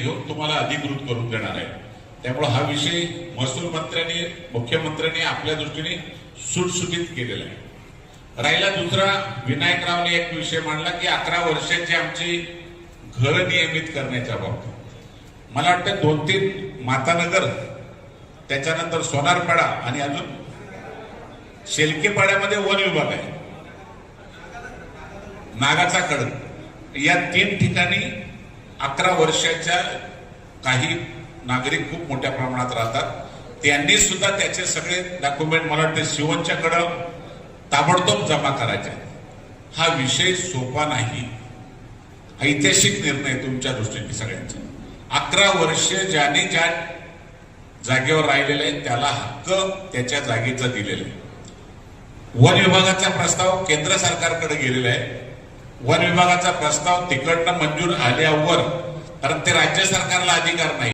घेऊन तुम्हाला अधिकृत करून देणार आहे। त्यामुळे हा विषय महसूल मंत्र्यांनी मुख्यमंत्र्यांनी आपल्या दृष्टीने सुटसुटीत केलेला आहे। राहिला दुसरा, विनायकरावने एक विषय मांडला की 11 वर्षांची आमची घरं नियमित करण्याच्या बाबतीत मला वाटतं 2-3 मातानगर, त्याच्यानंतर सोनारपाडा आणि अजून शेलकेपाड्यामध्ये वन विभाग आहे, नागाचा खडक, या 3 ठिकाणी 11 वर्षाच्या काही नागरिक खूप मोठ्या प्रमाणात राहतात। त्यांनी सुद्धा त्याचे सगळे डॉक्युमेंट मला वाटतं शिवनच्याकडं ताबडतोब जमा करायचे। हा विषय सोपा नाही, ऐतिहासिक निर्णय तुमच्या दृष्टीने सगळ्यांचा। 11 वर्ष ज्याने ज्या जागेवर राहिलेले आहे त्याला हक्क त्याच्या जागेचा दिलेला आहे। वन विभागाचा प्रस्ताव केंद्र सरकारकडे गेलेला आहे। वन विभागाचा प्रस्ताव तिकडनं मंजूर आल्यावर, कारण ते राज्य सरकारला अधिकार नाही।